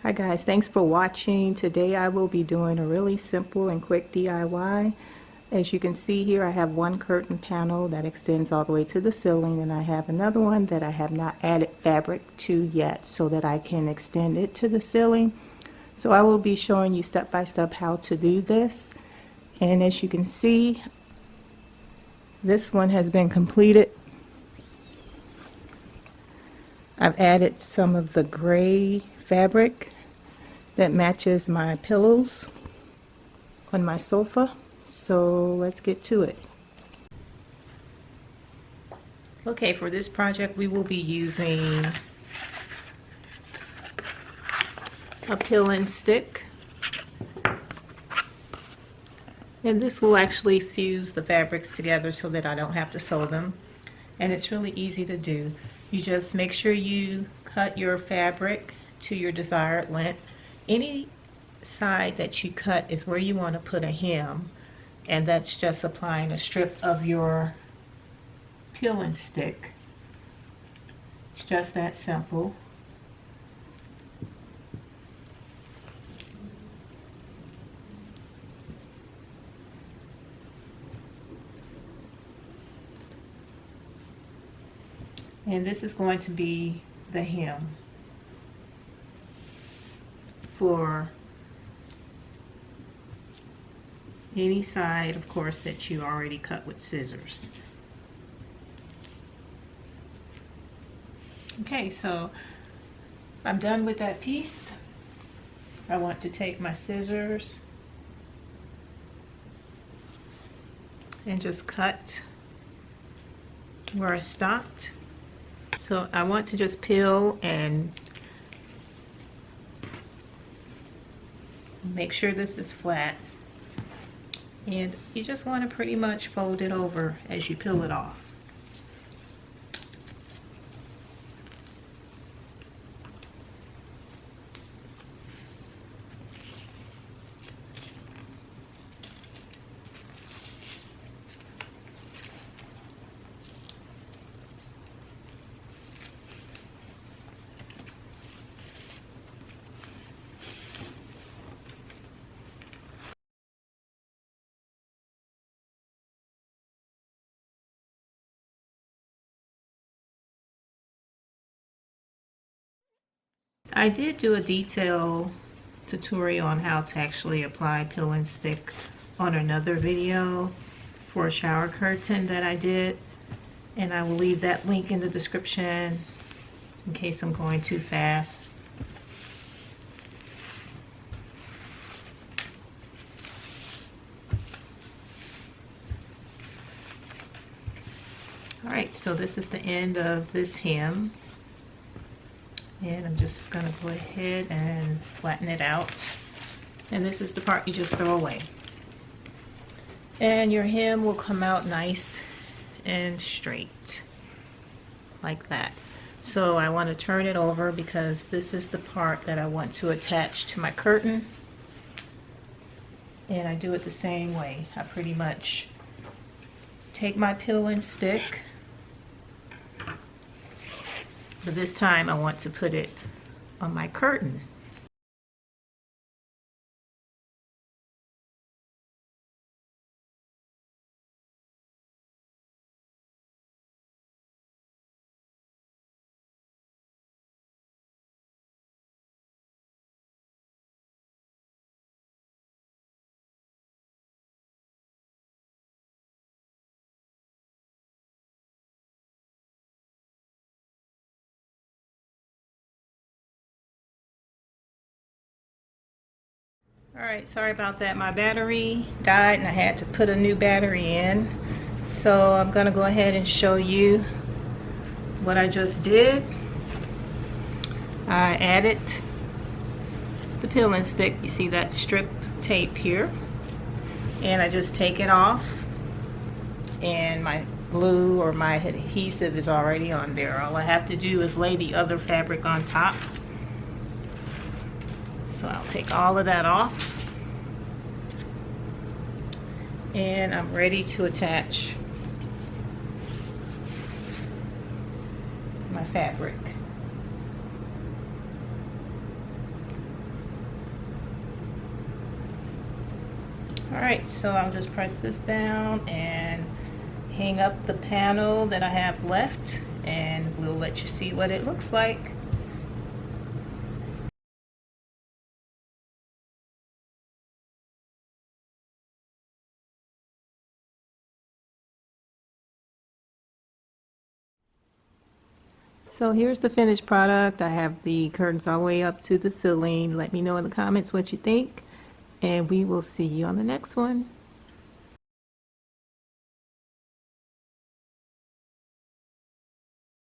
Hi guys, thanks for watching. Today I will be doing a really simple and quick DIY. As you can see here, I have one curtain panel that extends all the way to the ceiling, and I have another one that I have not added fabric to yet so that I can extend it to the ceiling. So I will be showing you step by step how to do this. And as you can see, this one has been completed. I've added some of the gray fabric that matches my pillows on my sofa. So let's get to it. Okay, for this project we will be using a peel and stick, and this will actually fuse the fabrics together so that I don't have to sew them, and it's really easy to do. You just make sure you cut your fabric to your desired length. Any side that you cut is where you want to put a hem, and that's just applying a strip of your peel and stick. It's just that simple. And this is going to be the hem for any side, of course, that you already cut with scissors. Okay, so I'm done with that piece. I want to take my scissors and just cut where I stopped. So I want to just peel and make sure this is flat, and you just want to pretty much fold it over as you peel it off. I did do a detailed tutorial on how to actually apply peel and stick on another video for a shower curtain that I did, and I will leave that link in the description in case I'm going too fast. Alright, so this is the end of this hem. And I'm just going to go ahead and flatten it out. And this is the part you just throw away. And your hem will come out nice and straight, like that. So I want to turn it over because this is the part that I want to attach to my curtain. And I do it the same way. I pretty much take my peel and stick, but this time I want to put it on my curtain. Alright, sorry about that. My battery died and I had to put a new battery in. So I'm going to go ahead and show you what I just did. I added the peel and stick. You see that strip tape here. And I just take it off. And my glue or my adhesive is already on there. All I have to do is lay the other fabric on top. So I'll take all of that off, and I'm ready to attach my fabric. Alright, so I'll just press this down and hang up the panel that I have left, and we'll let you see what it looks like. So here's the finished product. I have the curtains all the way up to the ceiling. Let me know in the comments what you think, and we will see you on the next one.